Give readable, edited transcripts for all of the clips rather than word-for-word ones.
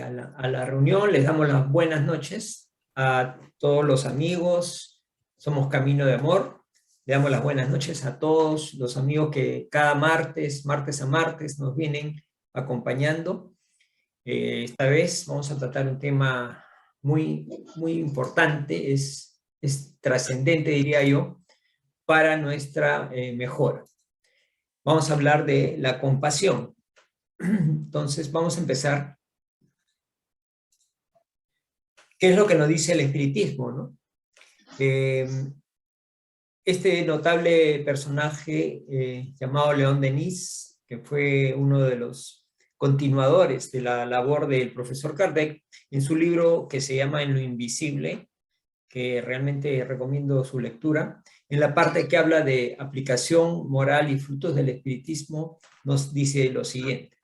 a la reunión. Les damos las buenas noches a todos los amigos. Somos Camino de Amor. Le damos las buenas noches a todos los amigos que cada martes a martes, nos vienen acompañando. Esta vez vamos a tratar un tema muy importante, es trascendente, diría yo, para nuestra mejora. Vamos a hablar de la compasión. Entonces vamos a empezar. ¿Qué es lo que nos dice el espiritismo, no? Este notable personaje llamado León Denis, que fue uno de los continuadores de la labor del profesor Kardec, en su libro que se llama En lo invisible, que realmente recomiendo su lectura, en la parte que habla de aplicación moral y frutos del espiritismo, nos dice lo siguiente.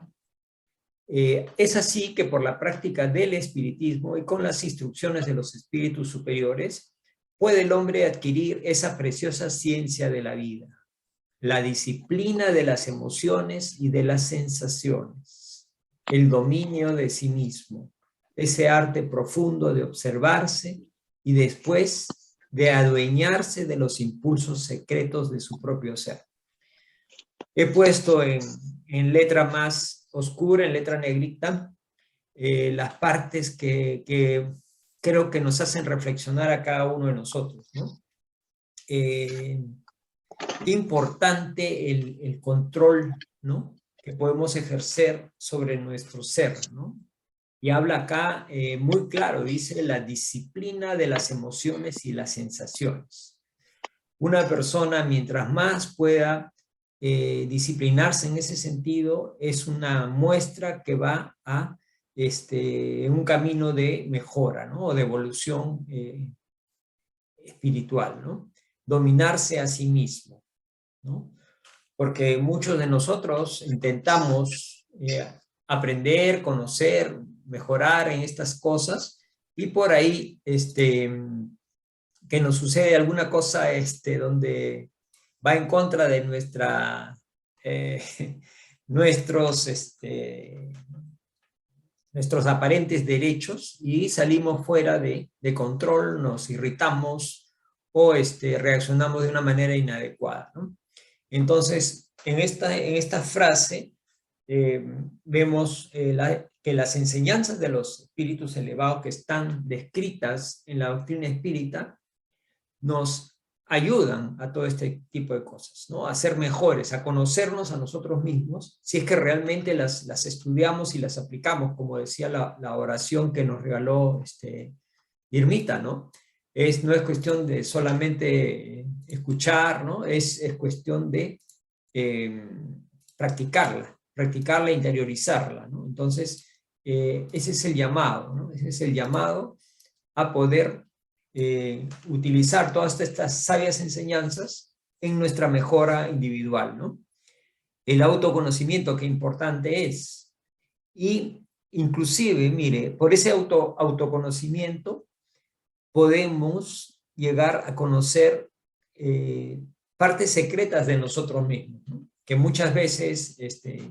Es así que por la práctica del espiritismo y con las instrucciones de los espíritus superiores, puede el hombre adquirir esa preciosa ciencia de la vida, la disciplina de las emociones y de las sensaciones, el dominio de sí mismo, ese arte profundo de observarse y después de adueñarse de los impulsos secretos de su propio ser. He puesto en letra más oscura, en letra negrita, las partes que creo que nos hacen reflexionar a cada uno de nosotros, ¿no? Qué importante el control, ¿no?, que podemos ejercer sobre nuestro ser, ¿no? Y habla acá muy claro, dice la disciplina de las emociones y las sensaciones. Una persona, mientras más pueda disciplinarse en ese sentido, es una muestra que va a un camino de mejora, ¿no?, o de evolución espiritual, ¿no? Dominarse a sí mismo, ¿no? Porque muchos de nosotros intentamos aprender, conocer, mejorar en estas cosas, y por ahí que nos sucede alguna cosa donde va en contra de nuestros aparentes derechos, y salimos fuera de control, nos irritamos o reaccionamos de una manera inadecuada, ¿no? Entonces, en esta frase vemos que las enseñanzas de los espíritus elevados que están descritas en la doctrina espírita nos ayudan a todo este tipo de cosas, ¿no? A ser mejores, a conocernos a nosotros mismos, si es que realmente las estudiamos y las aplicamos, como decía la oración que nos regaló Irmita, ¿no? No es cuestión de solamente escuchar, ¿no? Es cuestión de practicarla e interiorizarla, ¿no? Entonces, ese es el llamado, ¿no? Ese es el llamado a poder utilizar todas estas sabias enseñanzas en nuestra mejora individual, ¿no? El autoconocimiento, qué importante es. Y inclusive, mire, por ese autoconocimiento podemos llegar a conocer partes secretas de nosotros mismos, ¿no?, que muchas veces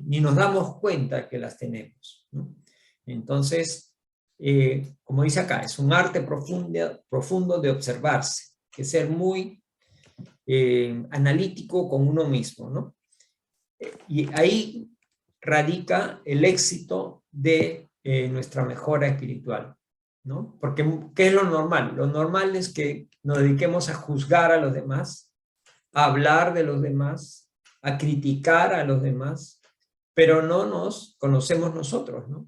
ni nos damos cuenta que las tenemos, ¿no? Entonces, como dice acá, es un arte profundo de observarse, que ser muy analítico con uno mismo, ¿no? Y ahí radica el éxito de nuestra mejora espiritual, ¿no? Porque, ¿qué es lo normal? Lo normal es que nos dediquemos a juzgar a los demás, a hablar de los demás, a criticar a los demás, pero no nos conocemos nosotros, ¿no?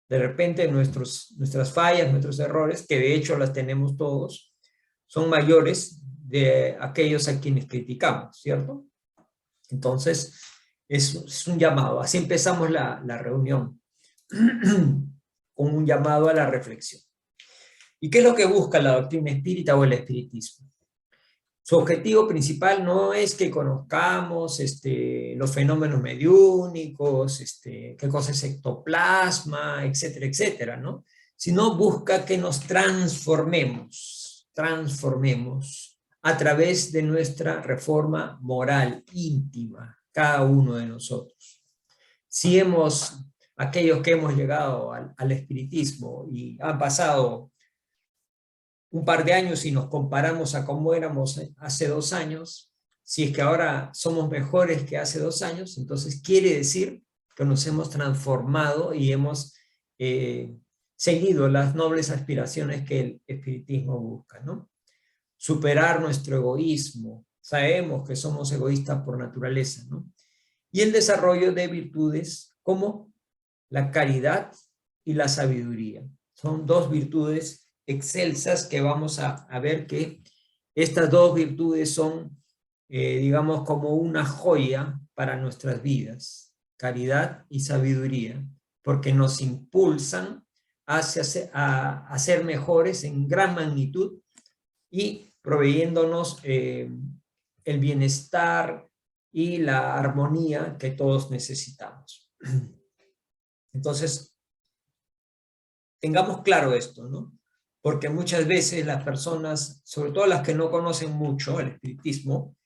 De repente nuestras fallas, nuestros errores, que de hecho las tenemos todos, son mayores de aquellos a quienes criticamos, ¿cierto? Entonces, es un llamado. Así empezamos la reunión, con un llamado a la reflexión. ¿Y qué es lo que busca la doctrina espírita o el espiritismo? Su objetivo principal no es que conozcamos los fenómenos mediúnicos, qué cosa es ectoplasma, etcétera, etcétera, ¿no? Sino busca que nos transformemos a través de nuestra reforma moral íntima, cada uno de nosotros. Si hemos aquellos que hemos llegado al espiritismo y han pasado un par de años y nos comparamos a cómo éramos hace 2 años, si es que ahora somos mejores que hace 2 años, entonces quiere decir que nos hemos transformado y hemos seguido las nobles aspiraciones que el espiritismo busca, ¿no? Superar nuestro egoísmo. Sabemos que somos egoístas por naturaleza, ¿no? Y el desarrollo de virtudes como la caridad y la sabiduría. Son dos virtudes excelsas que vamos a ver que estas dos virtudes son, digamos, como una joya para nuestras vidas, caridad y sabiduría, porque nos impulsan a ser mejores en gran magnitud y proveyéndonos el bienestar y la armonía que todos necesitamos. Entonces, tengamos claro esto, ¿no? Porque muchas veces las personas, sobre todo las que no conocen mucho el espiritismo,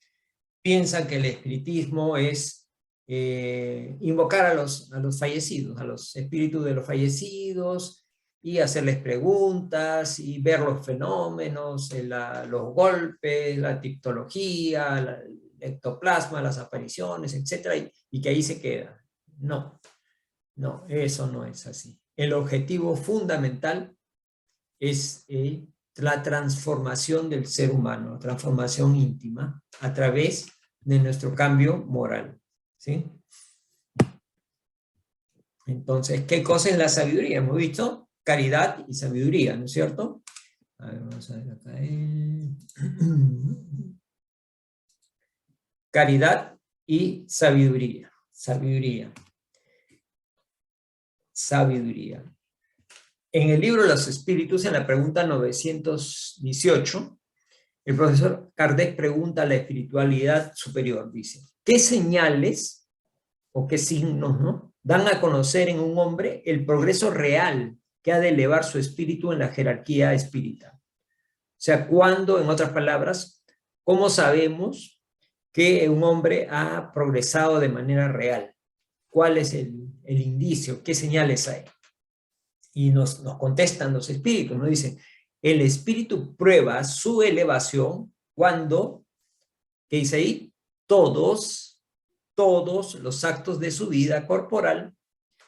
piensan que el espiritismo es invocar a los fallecidos, a los espíritus de los fallecidos, y hacerles preguntas, y ver los fenómenos, los golpes, la tictología, el ectoplasma, las apariciones, etc., y que ahí se queda. No, no, eso no es así. El objetivo fundamental es la transformación del ser humano, la transformación íntima a través de nuestro cambio moral, ¿sí? Entonces, ¿qué cosa es la sabiduría? Hemos visto caridad y sabiduría, ¿no es cierto? A ver, vamos a ver acá. Caridad y sabiduría. Sabiduría. Sabiduría. En el libro Los Espíritus, en la pregunta 918, el profesor Kardec pregunta a la espiritualidad superior, dice, ¿qué señales o qué signos, ¿no?, dan a conocer en un hombre el progreso real que ha de elevar su espíritu en la jerarquía espírita? O sea, ¿cuándo, en otras palabras, cómo sabemos que un hombre ha progresado de manera real? ¿Cuál es el indicio? ¿Qué señales hay? Y nos contestan los espíritus, nos dicen, el espíritu prueba su elevación cuando, ¿qué dice ahí? Todos los actos de su vida corporal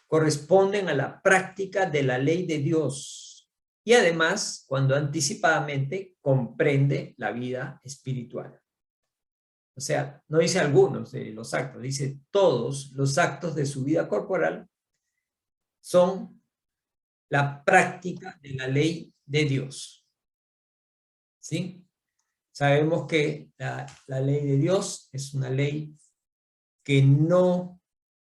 corresponden a la práctica de la ley de Dios, y además cuando anticipadamente comprende la vida espiritual. O sea, no dice algunos de los actos, dice todos los actos de su vida corporal son la práctica de la ley de Dios. ¿Sí? Sabemos que la ley de Dios es una ley que no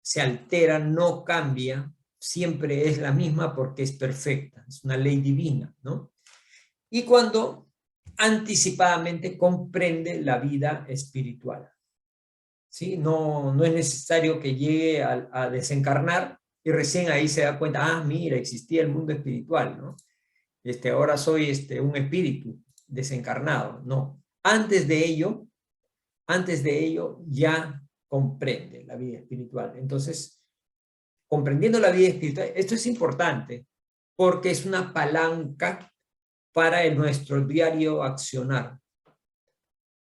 se altera, no cambia, siempre es la misma porque es perfecta, es una ley divina, ¿no? Y cuando anticipadamente comprende la vida espiritual, ¿sí? No es necesario que llegue a desencarnar y recién ahí se da cuenta, ah, mira, existía el mundo espiritual, ¿no? Ahora soy un espíritu desencarnado. No, antes de ello ya comprende la vida espiritual. Entonces, comprendiendo la vida espiritual, esto es importante porque es una palanca para nuestro diario accionar.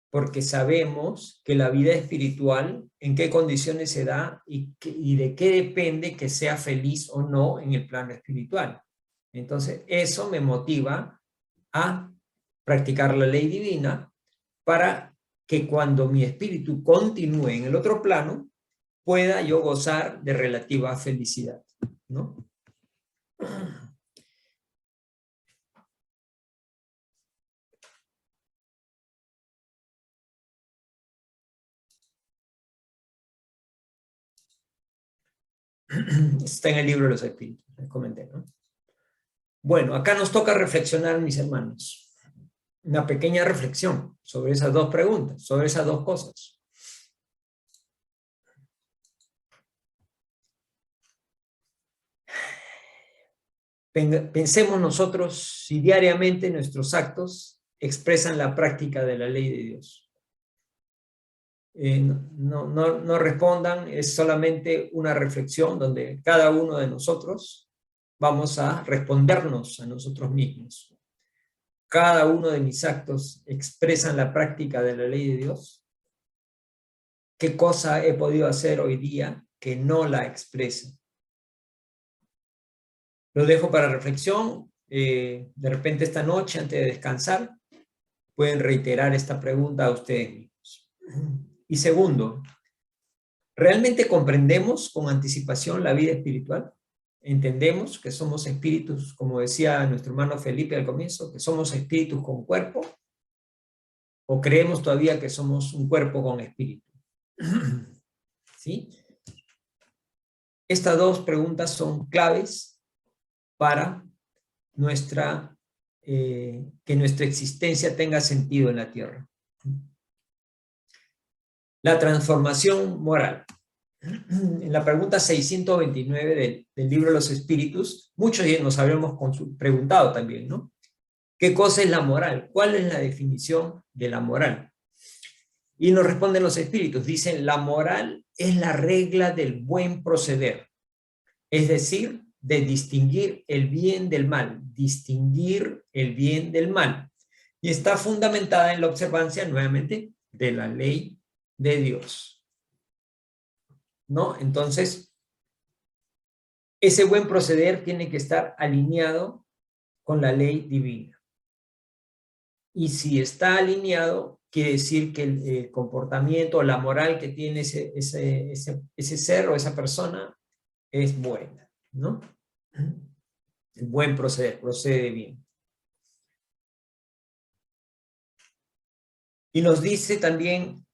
Porque sabemos que la vida espiritual, en qué condiciones se da y de qué depende que sea feliz o no en el plano espiritual. Entonces, eso me motiva a practicar la ley divina para que cuando mi espíritu continúe en el otro plano, pueda yo gozar de relativa felicidad, ¿no? Está en el libro de los espíritus, les comenté, ¿no? Bueno, acá nos toca reflexionar, mis hermanos. Una pequeña reflexión sobre esas dos preguntas, sobre esas dos cosas. Pensemos nosotros si diariamente nuestros actos expresan la práctica de la ley de Dios. no respondan, es solamente una reflexión donde cada uno de nosotros vamos a respondernos a nosotros mismos. Cada uno de mis actos expresan la práctica de la ley de Dios. ¿Qué cosa he podido hacer hoy día que no la exprese? Lo dejo para reflexión. De repente esta noche, antes de descansar, pueden reiterar esta pregunta a ustedes mismos. Y segundo, ¿realmente comprendemos con anticipación la vida espiritual? ¿Entendemos que somos espíritus, como decía nuestro hermano Felipe al comienzo, que somos espíritus con cuerpo? ¿O creemos todavía que somos un cuerpo con espíritu? ¿Sí? Estas dos preguntas son claves para que nuestra existencia tenga sentido en la tierra. La transformación moral. En la pregunta 629 del libro de los Espíritus, muchos ya nos habremos preguntado también, ¿no? ¿Qué cosa es la moral? ¿Cuál es la definición de la moral? Y nos responden los espíritus, dicen, la moral es la regla del buen proceder, es decir, de distinguir el bien del mal, distinguir el bien del mal. Y está fundamentada en la observancia, nuevamente, de la ley de Dios. ¿No? Entonces, ese buen proceder tiene que estar alineado con la ley divina. Y si está alineado, quiere decir que el comportamiento o la moral que tiene ese ser o esa persona es buena, ¿no? El buen proceder, procede bien. Y nos dice también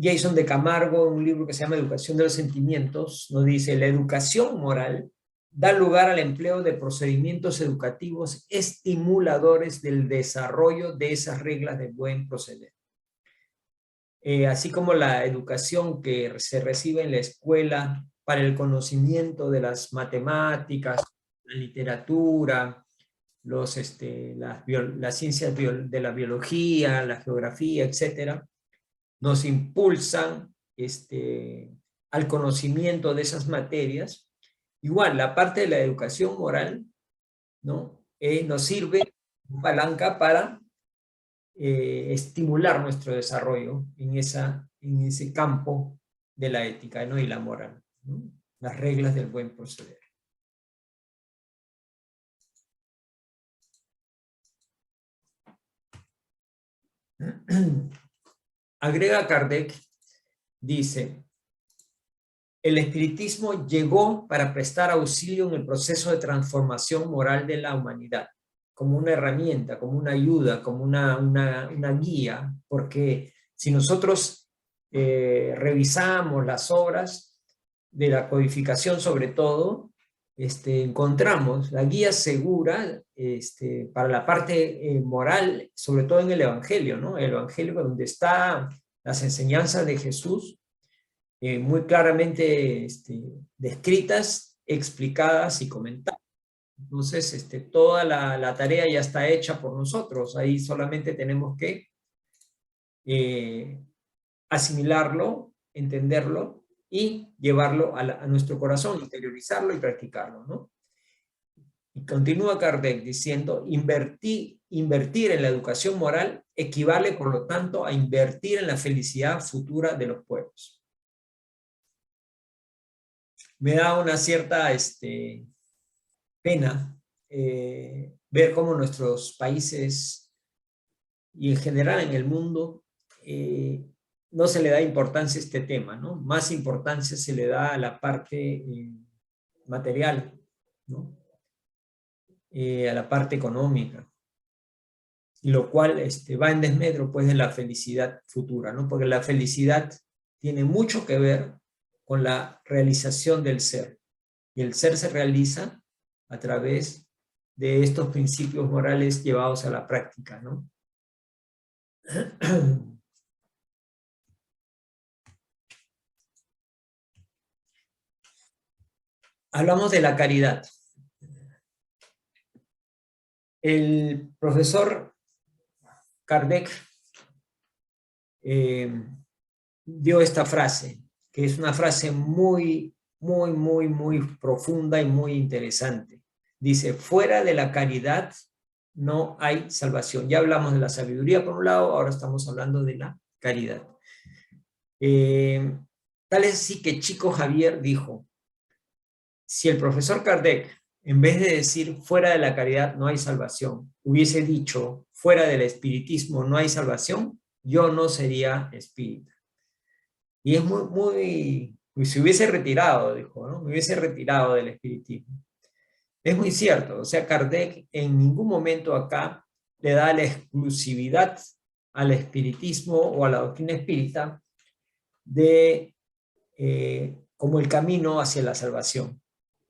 Jason de Camargo, en un libro que se llama Educación de los Sentimientos, nos dice, la educación moral da lugar al empleo de procedimientos educativos estimuladores del desarrollo de esas reglas de buen proceder. Así como la educación que se recibe en la escuela para el conocimiento de las matemáticas, la literatura, las ciencias de la biología, la geografía, etcétera, nos impulsan al conocimiento de esas materias. Igual, la parte de la educación moral, ¿no? Nos sirve de palanca para estimular nuestro desarrollo en ese campo de la ética, ¿no? Y la moral, ¿no? Las reglas del buen proceder. Agrega Kardec, dice, el espiritismo llegó para prestar auxilio en el proceso de transformación moral de la humanidad, como una herramienta, como una ayuda, como una guía, porque si nosotros revisamos las obras de la codificación sobre todo, encontramos la guía segura para la parte moral, sobre todo en el Evangelio, ¿no? El Evangelio donde están las enseñanzas de Jesús, muy claramente descritas, explicadas y comentadas. Entonces, toda la tarea ya está hecha por nosotros. Ahí solamente tenemos que asimilarlo, entenderlo y llevarlo a nuestro corazón, interiorizarlo y practicarlo, ¿no? Y continúa Kardec diciendo, invertir en la educación moral equivale, por lo tanto, a invertir en la felicidad futura de los pueblos. Me da una cierta pena ver cómo nuestros países y en general en el mundo no se le da importancia a este tema, ¿no? Más importancia se le da a la parte material, ¿no? A la parte económica, y lo cual va en desmedro pues de la felicidad futura, ¿no? Porque la felicidad tiene mucho que ver con la realización del ser, y el ser se realiza a través de estos principios morales llevados a la práctica, ¿no? Hablamos de la caridad. El profesor Kardec dio esta frase, que es una frase muy, muy, muy, muy profunda y muy interesante. Dice, fuera de la caridad no hay salvación. Ya hablamos de la sabiduría por un lado, ahora estamos hablando de la caridad. Tal es así que Chico Javier dijo, si el profesor Kardec, en vez de decir fuera de la caridad no hay salvación, hubiese dicho fuera del espiritismo no hay salvación, yo no sería espírita. Y es se hubiese retirado, dijo, ¿no? Me hubiese retirado del espiritismo. Es muy cierto, o sea, Kardec en ningún momento acá le da la exclusividad al espiritismo o a la doctrina espírita de como el camino hacia la salvación,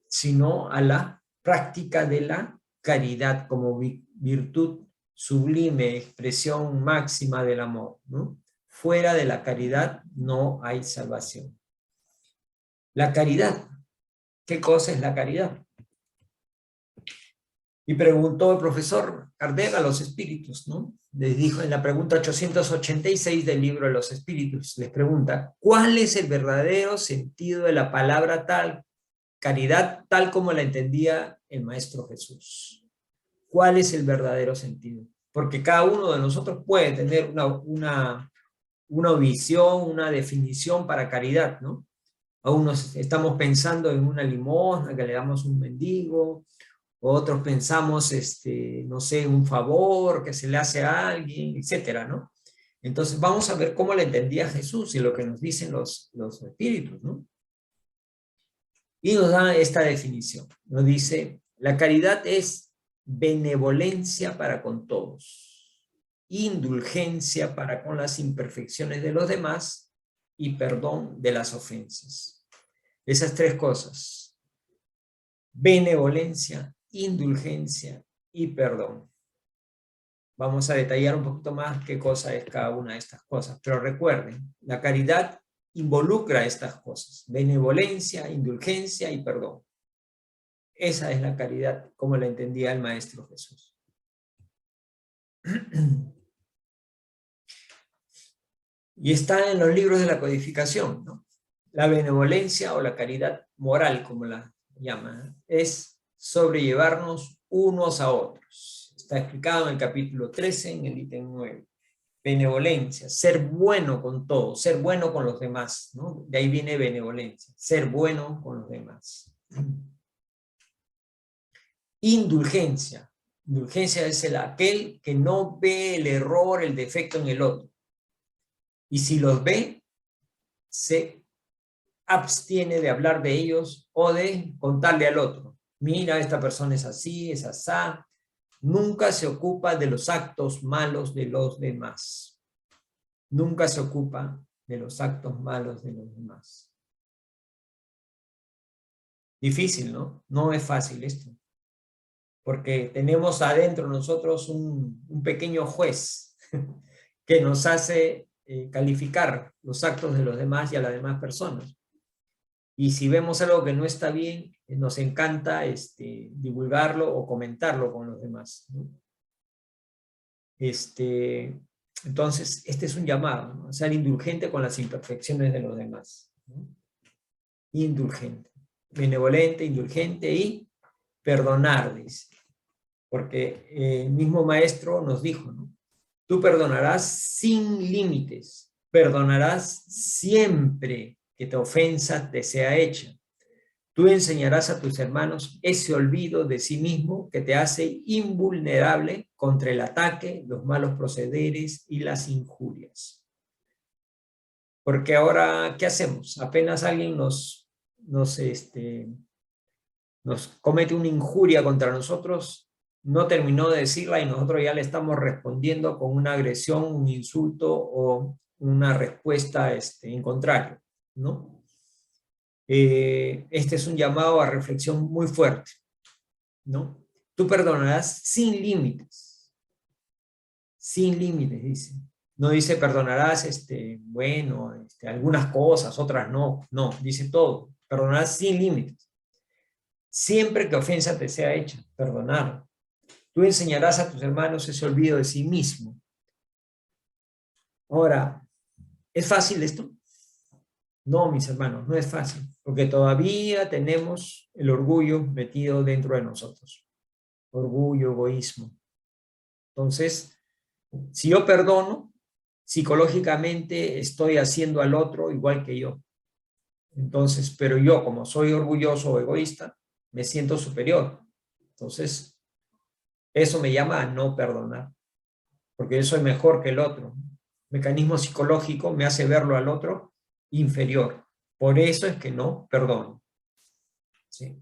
sino a la práctica de la caridad como virtud sublime, expresión máxima del amor, ¿no? Fuera de la caridad no hay salvación. La caridad, ¿qué cosa es la caridad? Y preguntó el profesor Kardec a los espíritus, ¿no? Les dijo en la pregunta 886 del libro de los espíritus, les pregunta, ¿cuál es el verdadero sentido de la palabra tal, caridad, tal como la entendía el Maestro Jesús? ¿Cuál es el verdadero sentido? Porque cada uno de nosotros puede tener una visión, una definición para caridad, ¿no? Aún nos estamos pensando en una limosna que le damos a un mendigo, otros pensamos, no sé, un favor que se le hace a alguien, etcétera, ¿no? Entonces vamos a ver cómo le entendía Jesús y lo que nos dicen los espíritus, ¿no? Y nos da esta definición. Nos dice, la caridad es benevolencia para con todos, indulgencia para con las imperfecciones de los demás y perdón de las ofensas. Esas tres cosas, benevolencia, indulgencia y perdón. Vamos a detallar un poquito más qué cosa es cada una de estas cosas, pero recuerden, la caridad involucra estas cosas, benevolencia, indulgencia y perdón. Esa es la caridad como la entendía el Maestro Jesús. Y está en los libros de la codificación, ¿no? La benevolencia o la caridad moral, como la llaman, es sobrellevarnos unos a otros. Está explicado en el capítulo 13, en el ítem 9. Benevolencia, ser bueno con todos, ser bueno con los demás, ¿no? De ahí viene benevolencia, ser bueno con los demás. Indulgencia. Indulgencia es aquel que no ve el error, el defecto en el otro. Y si los ve, se abstiene de hablar de ellos o de contarle al otro. Mira, esta persona es así, es asá. Nunca se ocupa de los actos malos de los demás. Nunca se ocupa de los actos malos de los demás. Difícil, ¿no? No es fácil esto. Porque tenemos adentro nosotros un pequeño juez que nos hace calificar los actos de los demás y a las demás personas. Y si vemos algo que no está bien, nos encanta divulgarlo o comentarlo con los demás, ¿no? Entonces, este es un llamado, ¿no? A ser indulgente con las imperfecciones de los demás, ¿no? Indulgente, benevolente, indulgente y perdonar, dice. Porque el mismo maestro nos dijo, ¿no? Tú perdonarás sin límites, perdonarás siempre que tu ofensa te sea hecha. Tú enseñarás a tus hermanos ese olvido de sí mismo que te hace invulnerable contra el ataque, los malos procederes y las injurias. Porque ahora, ¿qué hacemos? Apenas alguien nos comete una injuria contra nosotros, no terminó de decirla y nosotros ya le estamos respondiendo con una agresión, un insulto o una respuesta en contrario, ¿no? Este es un llamado a reflexión muy fuerte, ¿no? Tú perdonarás sin límites, dice. No dice perdonarás, algunas cosas, otras no, no, dice todo, perdonarás sin límites. Siempre que ofensa te sea hecha, perdonar. Tú enseñarás a tus hermanos ese olvido de sí mismo. Ahora, ¿es fácil esto? No, mis hermanos, no es fácil, porque todavía tenemos el orgullo metido dentro de nosotros. Orgullo, egoísmo. Entonces, si yo perdono, psicológicamente estoy haciendo al otro igual que yo. Entonces, pero yo, como soy orgulloso o egoísta, me siento superior. Entonces, eso me llama a no perdonar, porque yo soy mejor que el otro. Mecanismo psicológico me hace verlo al otro inferior. Por eso es que no perdono. ¿Sí?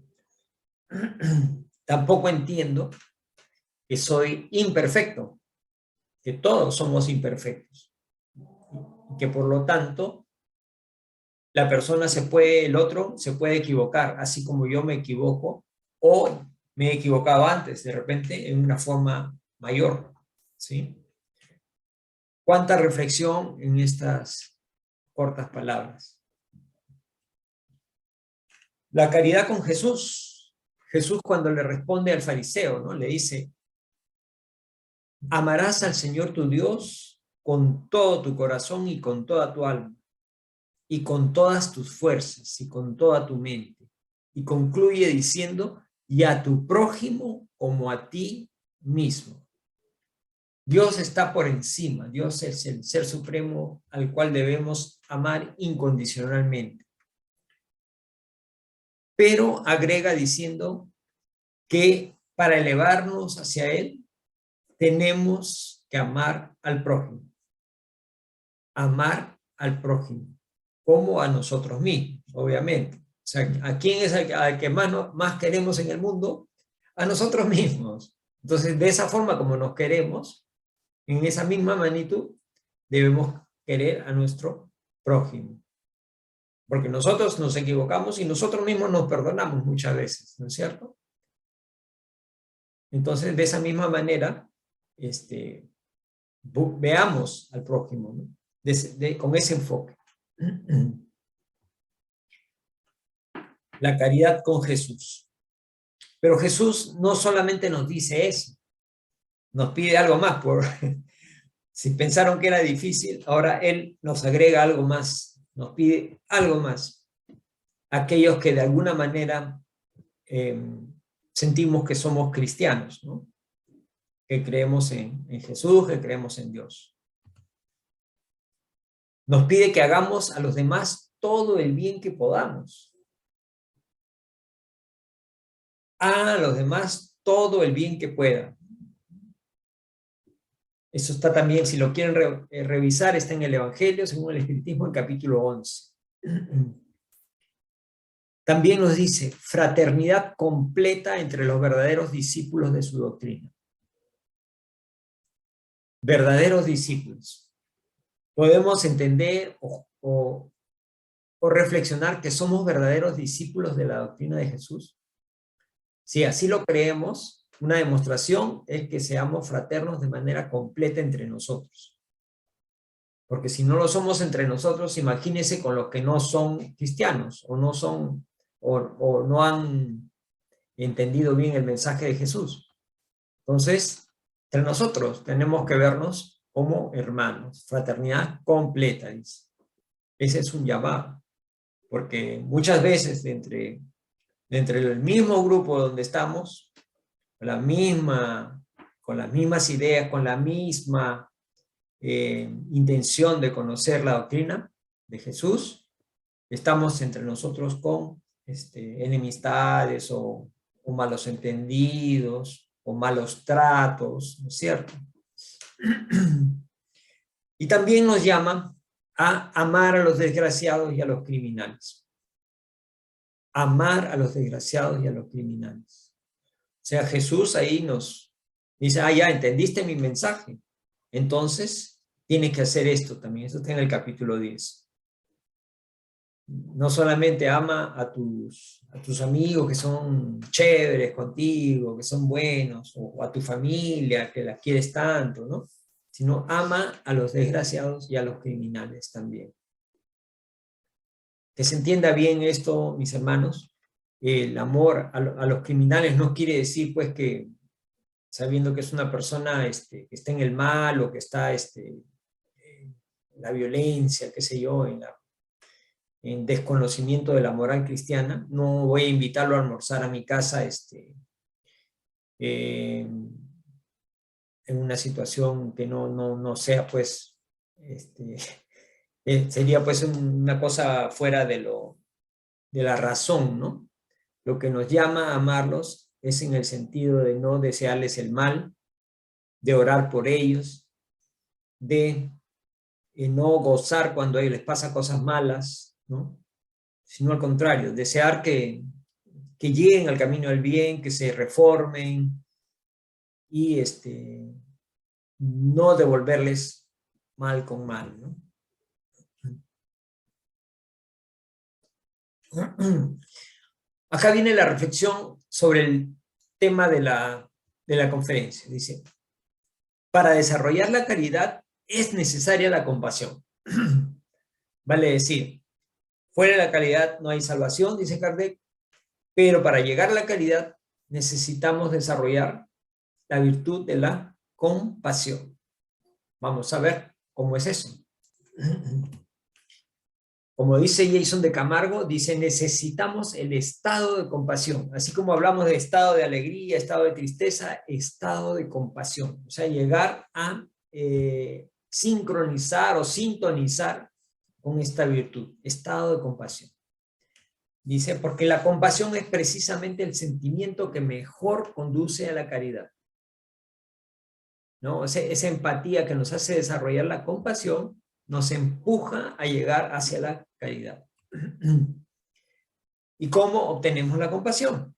Tampoco entiendo que soy imperfecto, que todos somos imperfectos, y que por lo tanto la persona el otro se puede equivocar, así como yo me equivoco o me he equivocado antes, de repente en una forma mayor, ¿sí? Cuánta reflexión en estas cortas palabras. La caridad con Jesús. Jesús cuando le responde al fariseo, ¿no? Le dice, amarás al Señor tu Dios con todo tu corazón y con toda tu alma, y con todas tus fuerzas y con toda tu mente. Y concluye diciendo, y a tu prójimo como a ti mismo. Dios está por encima, Dios es el ser supremo al cual debemos amar incondicionalmente. Pero agrega diciendo que para elevarnos hacia Él tenemos que amar al prójimo. Amar al prójimo, como a nosotros mismos, obviamente. O sea, ¿a quién es al que más queremos en el mundo? A nosotros mismos. Entonces, de esa forma como nos queremos, en esa misma magnitud, debemos querer a nuestro prójimo. Porque nosotros nos equivocamos y nosotros mismos nos perdonamos muchas veces, ¿no es cierto? Entonces, de esa misma manera, veamos al prójimo, ¿no? Con ese enfoque. La caridad con Jesús. Pero Jesús no solamente nos dice eso, nos pide algo más. Si pensaron que era difícil, ahora Él nos agrega algo más, nos pide algo más. Aquellos que de alguna manera sentimos que somos cristianos, ¿no? Que creemos en Jesús, que creemos en Dios. Nos pide que hagamos a los demás todo el bien que podamos. A los demás todo el bien que puedan. Eso está también, si lo quieren revisar, está en el Evangelio, según el Espiritismo, en capítulo 11. También nos dice, fraternidad completa entre los verdaderos discípulos de su doctrina. Verdaderos discípulos. Podemos entender o reflexionar que somos verdaderos discípulos de la doctrina de Jesús. Si así lo creemos, una demostración es que seamos fraternos de manera completa entre nosotros. Porque si no lo somos entre nosotros, imagínense con los que no son cristianos o no son o no han entendido bien el mensaje de Jesús. Entonces, entre nosotros tenemos que vernos como hermanos, fraternidad completa, dice. Ese es un llamado, porque muchas veces entre el mismo grupo donde estamos, con las mismas ideas, con la misma intención de conocer la doctrina de Jesús, estamos entre nosotros con enemistades o malos entendidos o malos tratos, ¿no es cierto? Y también nos llama a amar a los desgraciados y a los criminales. Amar a los desgraciados y a los criminales. O sea, Jesús ahí nos dice, ya, ¿entendiste mi mensaje? Entonces, tienes que hacer esto también. Esto está en el capítulo 10. No solamente ama a tus amigos que son chéveres contigo, que son buenos, o a tu familia que la quieres tanto, ¿no? Sino ama a los desgraciados y a los criminales también. Que se entienda bien esto, mis hermanos. El amor a los criminales no quiere decir, pues, que sabiendo que es una persona que está en el mal o que está en la violencia, qué sé yo, en en desconocimiento de la moral cristiana. No voy a invitarlo a almorzar a mi casa en una situación que no sea, pues, sería pues una cosa fuera de la razón, ¿no? Lo que nos llama a amarlos es en el sentido de no desearles el mal, de orar por ellos, de no gozar cuando a ellos les pasa cosas malas, ¿no? Sino al contrario, desear que lleguen al camino del bien, que se reformen y no devolverles mal con mal, ¿no? Acá viene la reflexión sobre el tema de la conferencia. Dice, para desarrollar la caridad es necesaria la compasión. Vale decir, fuera de la caridad no hay salvación, dice Kardec, pero para llegar a la caridad necesitamos desarrollar la virtud de la compasión. Vamos a ver cómo es eso. Como dice Jason de Camargo, dice, necesitamos el estado de compasión. Así como hablamos de estado de alegría, estado de tristeza, estado de compasión. O sea, llegar a sincronizar o sintonizar con esta virtud, estado de compasión. Dice, porque la compasión es precisamente el sentimiento que mejor conduce a la caridad, ¿no? Esa empatía que nos hace desarrollar la compasión nos empuja a llegar hacia la caridad. ¿Y cómo obtenemos la compasión?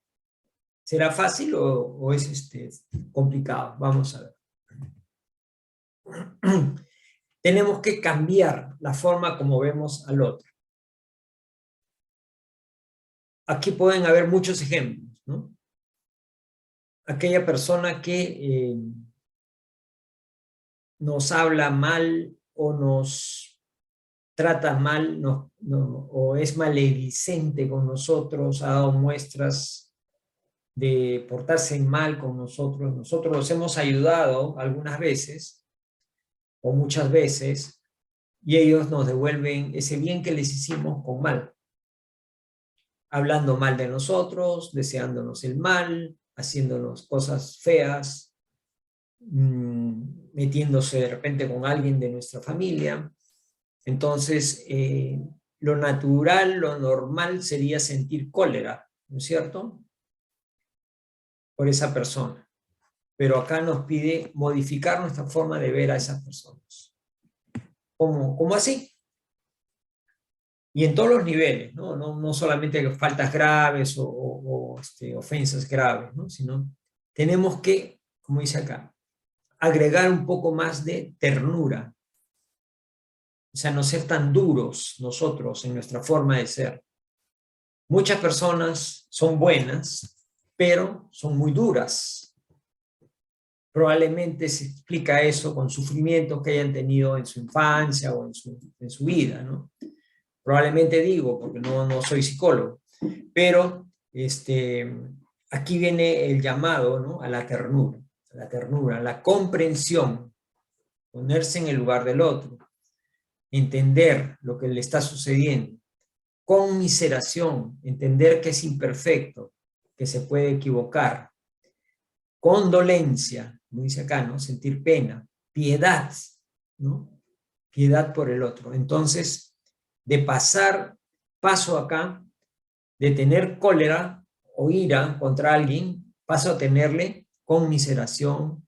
¿Será fácil o es complicado? Vamos a ver. Tenemos que cambiar la forma como vemos al otro. Aquí pueden haber muchos ejemplos, ¿no? Aquella persona que nos habla mal o nos trata mal o es maledicente con nosotros, ha dado muestras de portarse mal con nosotros. Nosotros los hemos ayudado algunas veces o muchas veces y ellos nos devuelven ese bien que les hicimos con mal, hablando mal de nosotros, deseándonos el mal, haciéndonos cosas feas, metiéndose de repente con alguien de nuestra familia. Entonces, lo natural, lo normal sería sentir cólera, ¿no es cierto?, por esa persona. Pero acá nos pide modificar nuestra forma de ver a esas personas. ¿Cómo así? Y en todos los niveles, no solamente faltas graves o ofensas graves, ¿no? Sino tenemos que, como dice acá, agregar un poco más de ternura. O sea, no ser tan duros nosotros en nuestra forma de ser. Muchas personas son buenas, pero son muy duras. Probablemente se explica eso con sufrimientos que hayan tenido en su infancia o en su vida, ¿no? Probablemente digo, porque no soy psicólogo, pero aquí viene el llamado, ¿no?, a la ternura, a la comprensión, ponerse en el lugar del otro, entender lo que le está sucediendo, conmiseración, entender que es imperfecto, que se puede equivocar, condolencia, como dice acá, ¿no?, sentir pena, piedad, ¿no?, piedad por el otro. Entonces, de pasar paso acá, de tener cólera o ira contra alguien, paso a tenerle conmiseración,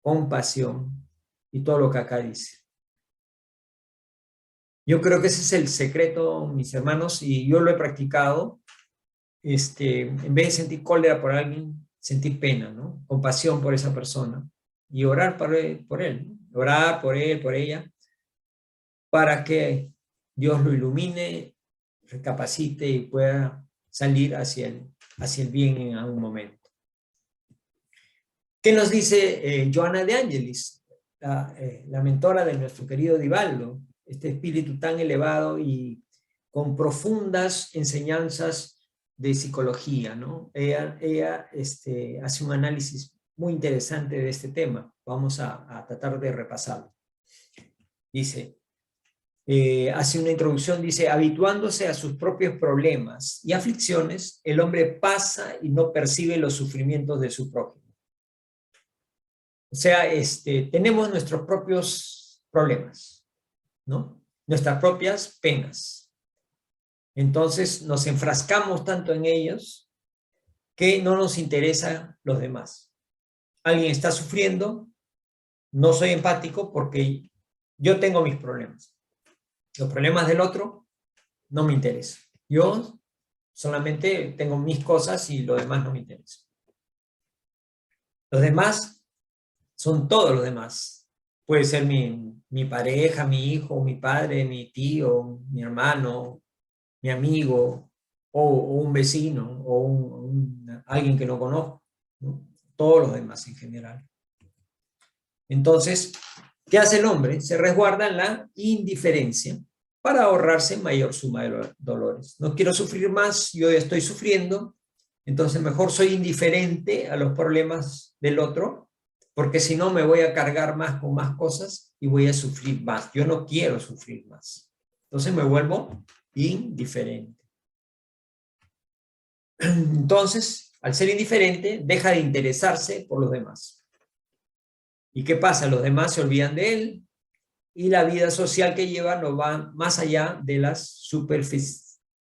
compasión y todo lo que acá dice. Yo creo que ese es el secreto, mis hermanos, y yo lo he practicado. En vez de sentir cólera por alguien, sentir pena, ¿no?, compasión por esa persona y orar por él, ¿no?, orar por él, por ella, para que Dios lo ilumine, recapacite y pueda salir hacia el bien en algún momento. ¿Qué nos dice Joana de Angelis, la mentora de nuestro querido Divaldo, este espíritu tan elevado y con profundas enseñanzas de psicología, ¿no? Ella hace un análisis muy interesante de este tema. Vamos a tratar de repasarlo. Dice, hace una introducción, dice: habituándose a sus propios problemas y aflicciones, el hombre pasa y no percibe los sufrimientos de su prójimo. O sea, tenemos nuestros propios problemas, ¿no? Nuestras propias penas. Entonces nos enfrascamos tanto en ellos que no nos interesan los demás. Alguien está sufriendo, no soy empático porque yo tengo mis problemas. Los problemas del otro no me interesan. Yo solamente tengo mis cosas y lo demás no me interesa. Los demás son todos los demás. Puede ser mi pareja, mi hijo, mi padre, mi tío, mi hermano, mi amigo, o un vecino, o alguien que no conozco, ¿no? Todos los demás en general. Entonces, ¿qué hace el hombre? Se resguarda en la indiferencia para ahorrarse mayor suma de dolores. No quiero sufrir más, yo ya estoy sufriendo, entonces mejor soy indiferente a los problemas del otro, porque si no me voy a cargar más con más cosas y voy a sufrir más. Yo no quiero sufrir más. Entonces me vuelvo indiferente. Entonces, al ser indiferente, deja de interesarse por los demás. ¿Y qué pasa? Los demás se olvidan de él y la vida social que lleva no va más allá de las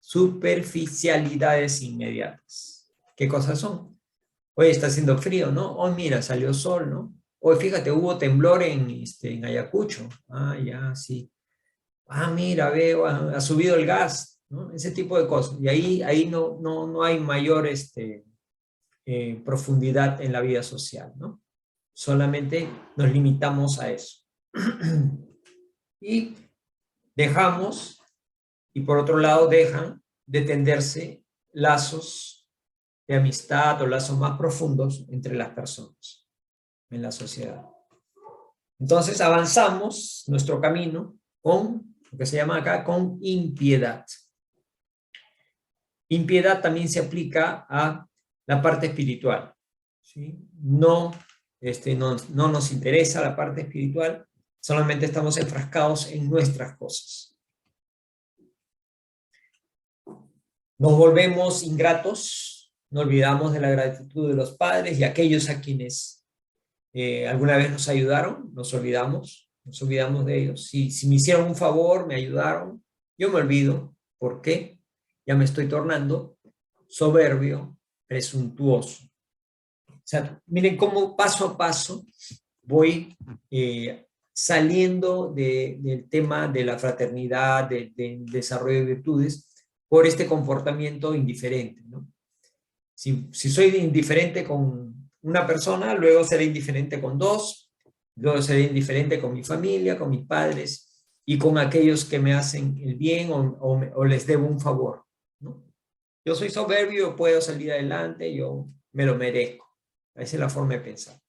superficialidades inmediatas. ¿Qué cosas son? Hoy está haciendo frío, ¿no? Hoy mira, salió sol, ¿no? Hoy fíjate, hubo temblor en Ayacucho. Ah, ya, sí. Ah, mira, veo, ha subido el gas, ¿no? Ese tipo de cosas. Y ahí no hay mayor profundidad en la vida social, ¿no? Solamente nos limitamos a eso. Y dejamos, y por otro lado dejan de tenderse lazos de amistad o lazos más profundos entre las personas en la sociedad. Entonces avanzamos nuestro camino con lo que se llama acá con impiedad. Impiedad también se aplica a la parte espiritual, ¿sí? No nos interesa la parte espiritual, solamente estamos enfrascados en nuestras cosas. Nos volvemos ingratos, nos olvidamos de la gratitud de los padres y aquellos a quienes alguna vez nos ayudaron, nos olvidamos de ellos. Si me hicieron un favor, me ayudaron, yo me olvido. ¿Por qué? Ya me estoy tornando soberbio, presuntuoso. O sea, miren cómo paso a paso voy saliendo del tema de la fraternidad, del desarrollo de virtudes, por este comportamiento indiferente, ¿no? Si soy indiferente con una persona, luego seré indiferente con dos, luego seré indiferente con mi familia, con mis padres y con aquellos que me hacen el bien o les debo un favor, ¿no? Yo soy soberbio, puedo salir adelante, yo me lo merezco. Esa es la forma de pensar.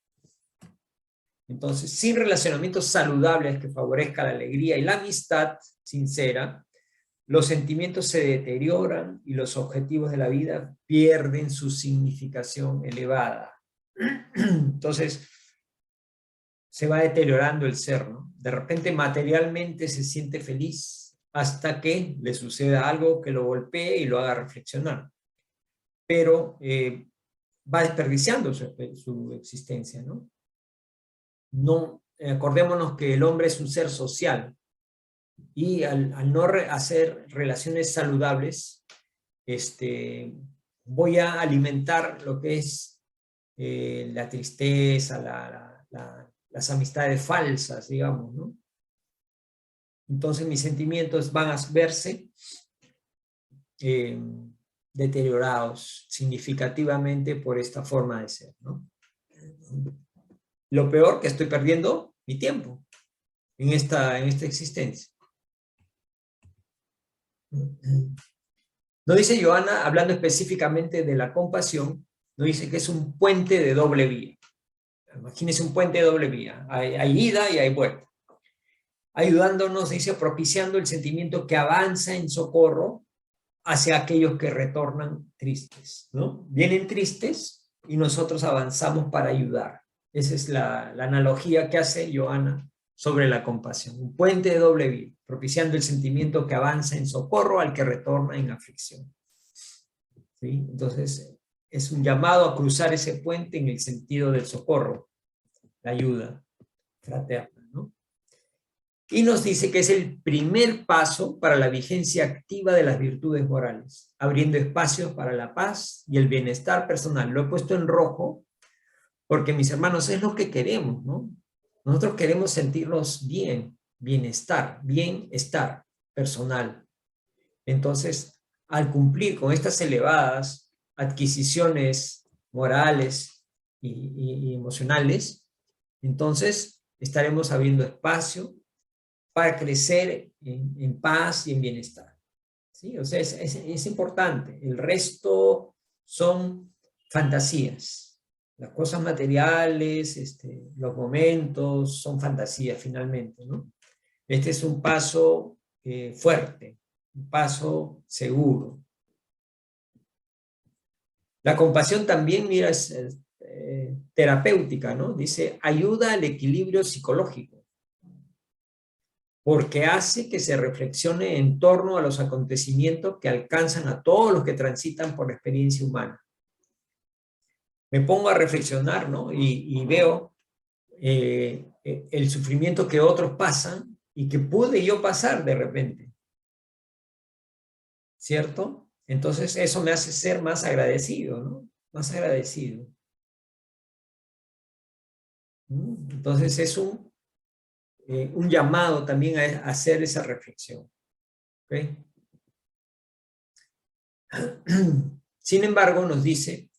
Entonces, sin relacionamientos saludables que favorezcan la alegría y la amistad sincera, los sentimientos se deterioran y los objetivos de la vida pierden su significación elevada. Entonces, se va deteriorando el ser, ¿no? De repente materialmente se siente feliz hasta que le suceda algo que lo golpee y lo haga reflexionar. Pero va desperdiciando su existencia, ¿no? Acordémonos que el hombre es un ser social y al no hacer relaciones saludables, voy a alimentar lo que es la tristeza, las amistades falsas, digamos, ¿no? Entonces mis sentimientos van a verse deteriorados significativamente por esta forma de ser, ¿no? Lo peor, que estoy perdiendo mi tiempo en esta existencia. No dice Johanna, hablando específicamente de la compasión, no dice que es un puente de doble vía. Imagínense un puente de doble vía. Hay ida y hay vuelta. Ayudándonos, dice, propiciando el sentimiento que avanza en socorro hacia aquellos que retornan tristes, ¿no? Vienen tristes y nosotros avanzamos para ayudar. Esa es la analogía que hace Johanna sobre la compasión, un puente de doble vía, propiciando el sentimiento que avanza en socorro al que retorna en aflicción. ¿Sí? Entonces, es un llamado a cruzar ese puente en el sentido del socorro, la ayuda fraterna, ¿no? Y nos dice que es el primer paso para la vigencia activa de las virtudes morales, abriendo espacios para la paz y el bienestar personal. Lo he puesto en rojo porque, mis hermanos, es lo que queremos, ¿no? Nosotros queremos sentirnos bien, bienestar personal. Entonces, al cumplir con estas elevadas adquisiciones morales y emocionales, entonces estaremos abriendo espacio para crecer en paz y en bienestar. ¿Sí? O sea, es importante. El resto son fantasías. Las cosas materiales, los momentos, son fantasías finalmente, ¿no? Este es un paso fuerte, un paso seguro. La compasión también, mira, es terapéutica, ¿no? Dice, ayuda al equilibrio psicológico, porque hace que se reflexione en torno a los acontecimientos que alcanzan a todos los que transitan por la experiencia humana. Me pongo a reflexionar, ¿no? Y veo el sufrimiento que otros pasan y que pude yo pasar de repente, ¿cierto? Entonces eso me hace ser más agradecido, ¿no? Más agradecido. Entonces es un llamado también a hacer esa reflexión. ¿Okay? Sin embargo, nos dice,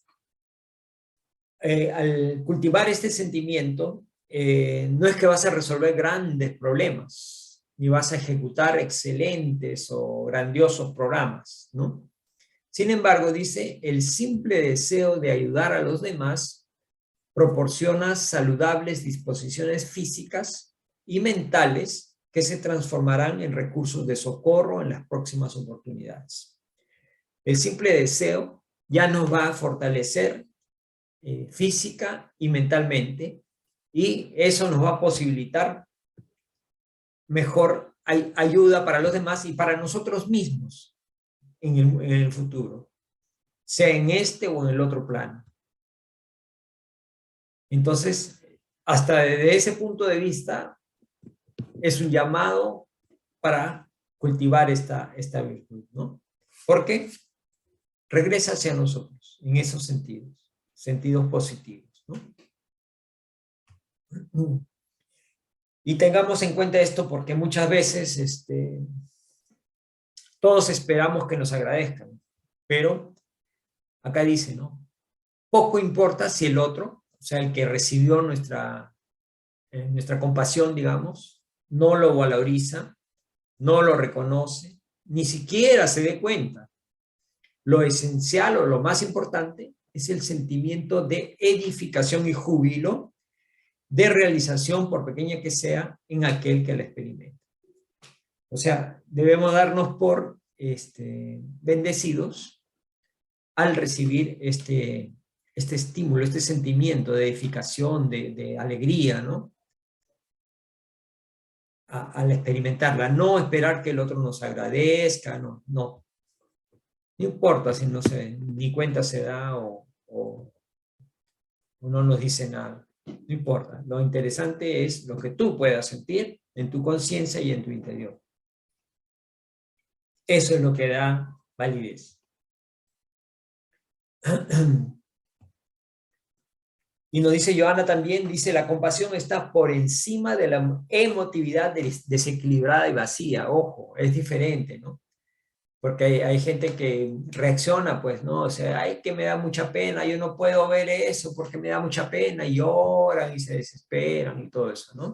al cultivar este sentimiento, no es que vas a resolver grandes problemas, ni vas a ejecutar excelentes o grandiosos programas, ¿no? Sin embargo, dice, el simple deseo de ayudar a los demás proporciona saludables disposiciones físicas y mentales que se transformarán en recursos de socorro en las próximas oportunidades. El simple deseo ya nos va a fortalecer física y mentalmente, y eso nos va a posibilitar mejor ayuda para los demás y para nosotros mismos en el futuro, sea en este o en el otro plano. Entonces, hasta desde ese punto de vista, es un llamado para cultivar esta virtud, ¿no? Porque regresa hacia nosotros en esos sentidos positivos, ¿no? Y tengamos en cuenta esto porque muchas veces todos esperamos que nos agradezcan, pero acá dice, ¿no? Poco importa si el otro, o sea, el que recibió nuestra compasión, digamos, no lo valoriza, no lo reconoce, ni siquiera se dé cuenta. Lo esencial o lo más importante es el sentimiento de edificación y júbilo, de realización, por pequeña que sea, en aquel que la experimenta. O sea, debemos darnos por bendecidos al recibir este estímulo, este sentimiento de edificación, de alegría, ¿no? Al experimentarla, no esperar que el otro nos agradezca, no. No importa si no ni cuenta se da o no nos dice nada, no importa. Lo interesante es lo que tú puedas sentir en tu conciencia y en tu interior. Eso es lo que da validez. Y nos dice Johanna también, dice, la compasión está por encima de la emotividad desequilibrada y vacía. Ojo, es diferente, ¿no? Porque hay gente que reacciona, pues, ¿no? O sea, ay, que me da mucha pena, yo no puedo ver eso porque me da mucha pena, y lloran y se desesperan y todo eso, ¿no?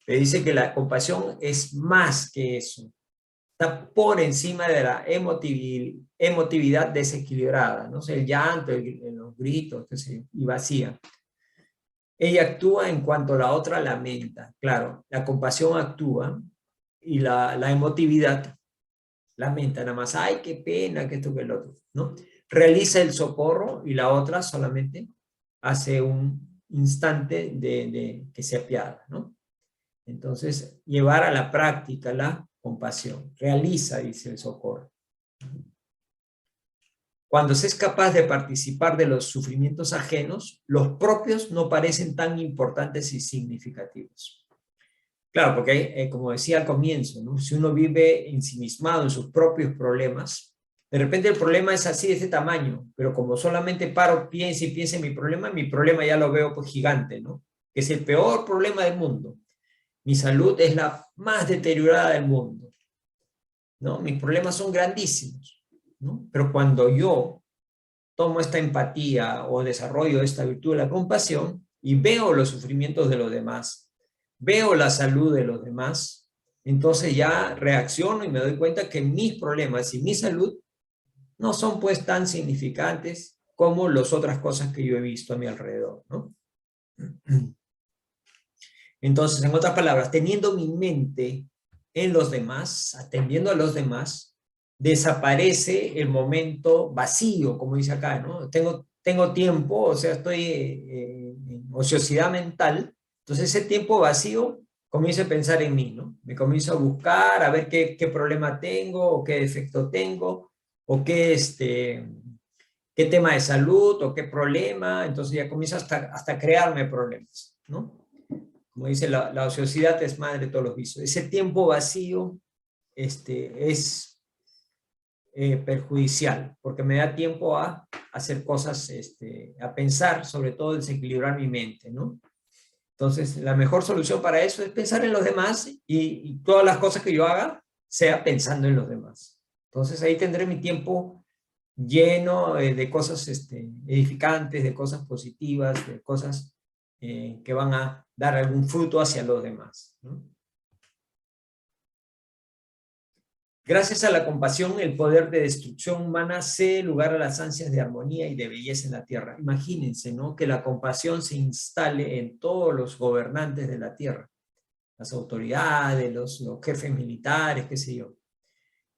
Le dice que la compasión es más que eso. Está por encima de la emotividad desequilibrada, ¿no? O sea, el llanto, los gritos, y vacía. Ella actúa en cuanto la otra lamenta. Claro, la compasión actúa y la emotividad lamenta nada más. Ay, qué pena, que esto, que el otro, ¿no? Realiza el socorro y la otra solamente hace un instante de que se apiada, ¿no? Entonces, llevar a la práctica la compasión. Realiza, dice el Socorro. Cuando se es capaz de participar de los sufrimientos ajenos, los propios no parecen tan importantes y significativos. Claro, porque como decía al comienzo, ¿no? Si uno vive ensimismado en sus propios problemas, de repente el problema es así de ese tamaño, pero como solamente paro, pienso y pienso en mi problema ya lo veo pues gigante, ¿no? Que es el peor problema del mundo. Mi salud es la más deteriorada del mundo, ¿no? Mis problemas son grandísimos, ¿no? Pero cuando yo tomo esta empatía o desarrollo esta virtud de la compasión y veo los sufrimientos de los demás, veo la salud de los demás, entonces ya reacciono y me doy cuenta que mis problemas y mi salud no son pues tan significantes como las otras cosas que yo he visto a mi alrededor, ¿no? Entonces, en otras palabras, teniendo mi mente en los demás, atendiendo a los demás, desaparece el momento vacío, como dice acá, ¿no? Tengo tiempo, o sea, estoy en ociosidad mental, entonces ese tiempo vacío comienzo a pensar en mí, ¿no? Me comienzo a buscar, a ver qué problema tengo, o qué defecto tengo, o qué tema de salud, o qué problema, entonces ya comienzo hasta crearme problemas, ¿no? Como dice, la ociosidad es madre de todos los vicios. Ese tiempo vacío es perjudicial, porque me da tiempo a hacer cosas, a pensar, sobre todo desequilibrar mi mente, ¿no? Entonces, la mejor solución para eso es pensar en los demás y todas las cosas que yo haga, sea pensando en los demás. Entonces, ahí tendré mi tiempo lleno de cosas edificantes, de cosas positivas, de cosas que van a dar algún fruto hacia los demás, ¿no? Gracias a la compasión, el poder de destrucción humana cede lugar a las ansias de armonía y de belleza en la tierra. Imagínense, ¿no? Que la compasión se instale en todos los gobernantes de la tierra, las autoridades, los jefes militares, qué sé yo.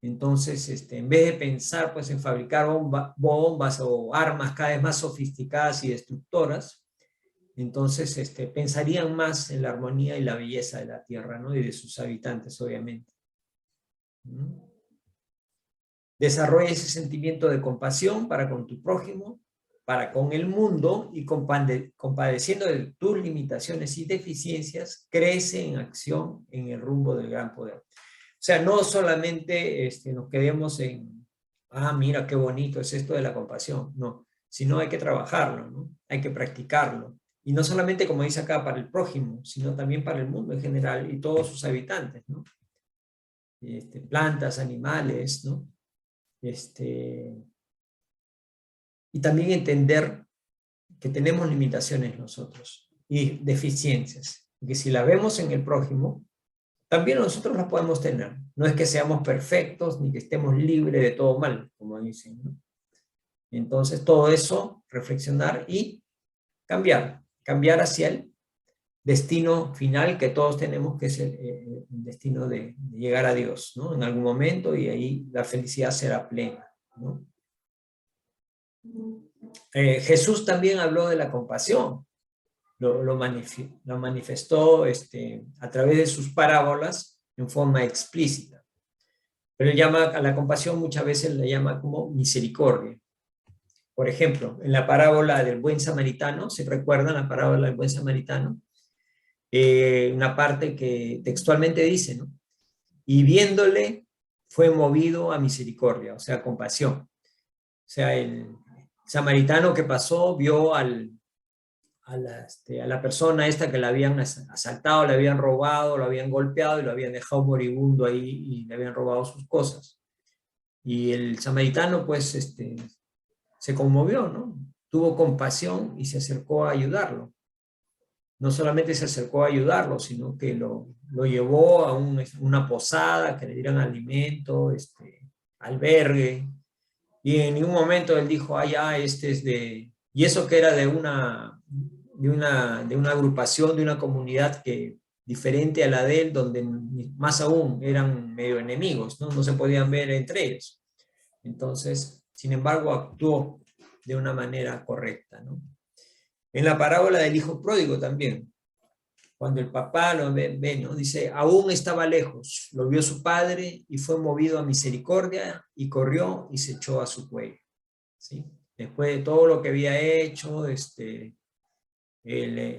Entonces, en vez de pensar pues, en fabricar bombas o armas cada vez más sofisticadas y destructoras, entonces pensarían más en la armonía y la belleza de la tierra, ¿no? Y de sus habitantes, obviamente. ¿Mm? Desarrolla ese sentimiento de compasión para con tu prójimo, para con el mundo, y compadeciendo de tus limitaciones y deficiencias, crece en acción en el rumbo del gran poder. O sea, no solamente nos quedemos en, mira qué bonito es esto de la compasión, no, sino hay que trabajarlo, ¿no? Hay que practicarlo. Y no solamente, como dice acá, para el prójimo, sino también para el mundo en general y todos sus habitantes, ¿no? Plantas, animales, ¿no? Y también entender que tenemos limitaciones nosotros y deficiencias, y que si la vemos en el prójimo, también nosotros las podemos tener. No es que seamos perfectos ni que estemos libres de todo mal, como dicen, ¿no? Entonces, todo eso, reflexionar y cambiar hacia el destino final que todos tenemos, que es el destino de llegar a Dios, ¿no? En algún momento, y ahí la felicidad será plena, ¿no? Jesús también habló de la compasión, lo manifestó a través de sus parábolas en forma explícita. Pero él llama a la compasión, muchas veces la llama como misericordia. Por ejemplo, en la parábola del buen samaritano, ¿se recuerdan la parábola del buen samaritano? Una parte que textualmente dice, ¿no? Y viéndole, fue movido a misericordia, o sea, compasión. O sea, el samaritano que pasó vio a la persona esta que la habían asaltado, le habían robado, lo habían golpeado y lo habían dejado moribundo ahí y le habían robado sus cosas. Y el samaritano pues se conmovió, ¿no? Tuvo compasión y se acercó a ayudarlo. No solamente se acercó a ayudarlo, sino que lo llevó a una posada, que le dieran alimento, albergue. Y en ningún momento él dijo, este es de... Y eso que era de una agrupación, de una comunidad que diferente a la de él, donde más aún eran medio enemigos, ¿no? No se podían ver entre ellos. Entonces, sin embargo, actuó de una manera correcta, ¿no? En la parábola del hijo pródigo también, Cuando el papá lo ve, ¿no? Dice, aún estaba lejos, lo vio su padre y fue movido a misericordia y corrió y se echó a su cuello, ¿sí? Después de todo lo que había hecho, le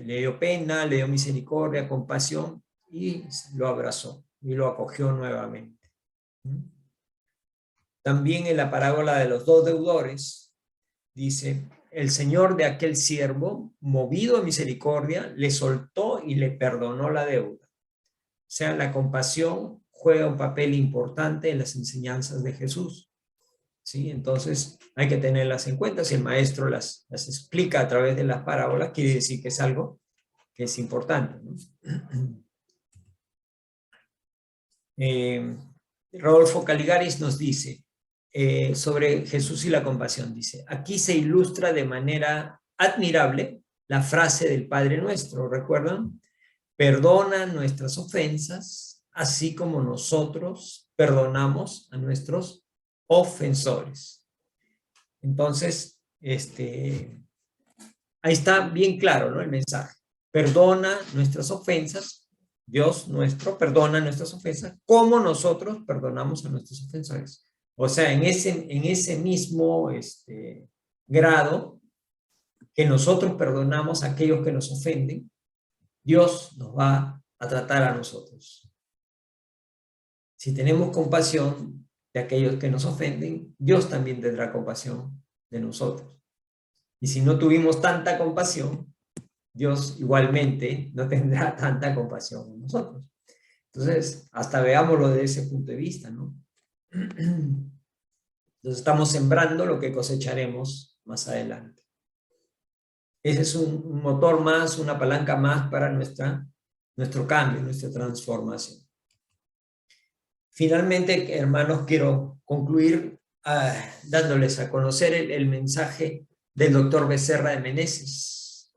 dio pena, le dio misericordia, compasión y lo abrazó y lo acogió nuevamente. También en la parábola de los dos deudores dice, el señor de aquel siervo, movido a misericordia, le soltó y le perdonó la deuda. O sea, la compasión juega un papel importante en las enseñanzas de Jesús, ¿sí? Entonces hay que tenerlas en cuenta. Si el maestro las explica a través de las parábolas, quiere decir que es algo que es importante, ¿no? Rodolfo Caligaris nos dice sobre Jesús y la compasión, dice, aquí se ilustra de manera admirable la frase del Padre Nuestro, ¿recuerdan? Perdona nuestras ofensas, así como nosotros perdonamos a nuestros ofensores. Entonces, ahí está bien claro, ¿no? El mensaje. Perdona nuestras ofensas, Dios nuestro perdona nuestras ofensas, como nosotros perdonamos a nuestros ofensores. O sea, en ese mismo grado que nosotros perdonamos a aquellos que nos ofenden, Dios nos va a tratar a nosotros. Si tenemos compasión de aquellos que nos ofenden, Dios también tendrá compasión de nosotros. Y si no tuvimos tanta compasión, Dios igualmente no tendrá tanta compasión de nosotros. Entonces, hasta veámoslo desde ese punto de vista, ¿no? Entonces estamos sembrando lo que cosecharemos más adelante. Ese es un motor más, una palanca más para nuestro cambio, nuestra transformación. Finalmente, hermanos, quiero concluir dándoles a conocer el mensaje del doctor Becerra de Meneses.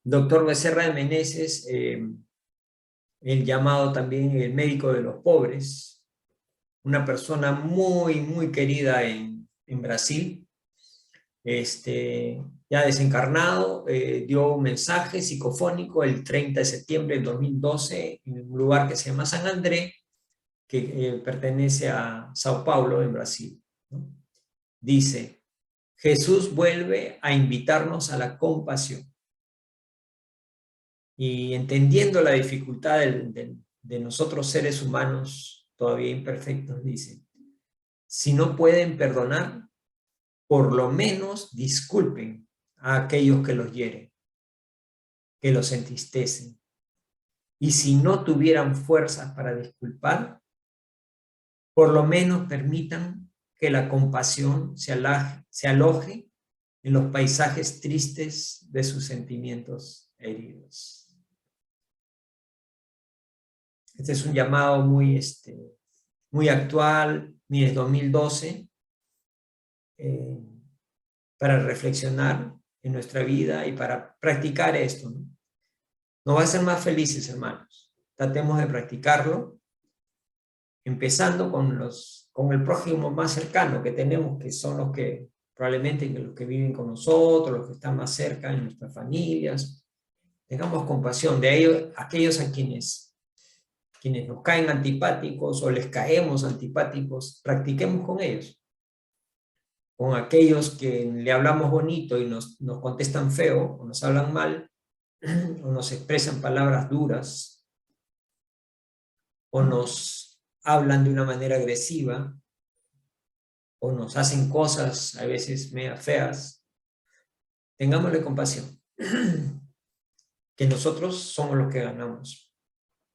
Doctor Becerra de Meneses, el llamado también el médico de los pobres, una persona muy, muy querida en Brasil, ya desencarnado, dio un mensaje psicofónico el 30 de septiembre del 2012 en un lugar que se llama San André, que pertenece a Sao Paulo, en Brasil, ¿no? Dice, Jesús vuelve a invitarnos a la compasión. Y entendiendo la dificultad de nosotros seres humanos todavía imperfectos, dice, si no pueden perdonar, por lo menos disculpen a aquellos que los hieren, que los entristecen. Y si no tuvieran fuerzas para disculpar, por lo menos permitan que la compasión se aloje en los paisajes tristes de sus sentimientos heridos. Este es un llamado muy actual, mire, 2012, para reflexionar en nuestra vida y para practicar esto, ¿no? Nos va a hacer más felices, hermanos. Tratemos de practicarlo, empezando con el prójimo más cercano que tenemos, que son los que probablemente los que viven con nosotros, los que están más cerca en nuestras familias. Tengamos compasión de ellos, aquellos a quienes nos caen antipáticos o les caemos antipáticos, practiquemos con ellos. Con aquellos que le hablamos bonito y nos contestan feo, o nos hablan mal, o nos expresan palabras duras, o nos hablan de una manera agresiva, o nos hacen cosas a veces medio feas, tengámosle compasión. Que nosotros somos los que ganamos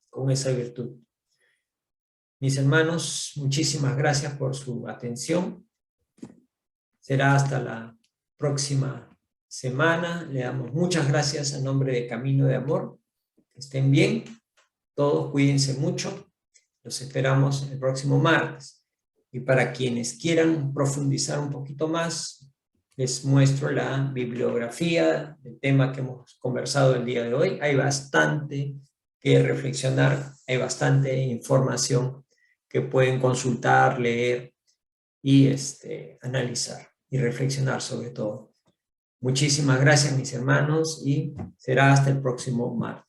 con esa virtud. Mis hermanos, muchísimas gracias por su atención. Será hasta la próxima semana. Le damos muchas gracias a nombre de Camino de Amor. Que estén bien. Todos cuídense mucho. Los esperamos el próximo martes. Y para quienes quieran profundizar un poquito más, les muestro la bibliografía del tema que hemos conversado el día de hoy. Hay bastante que reflexionar, hay bastante información que pueden consultar, leer y analizar y reflexionar sobre todo. Muchísimas gracias, mis hermanos, y será hasta el próximo martes.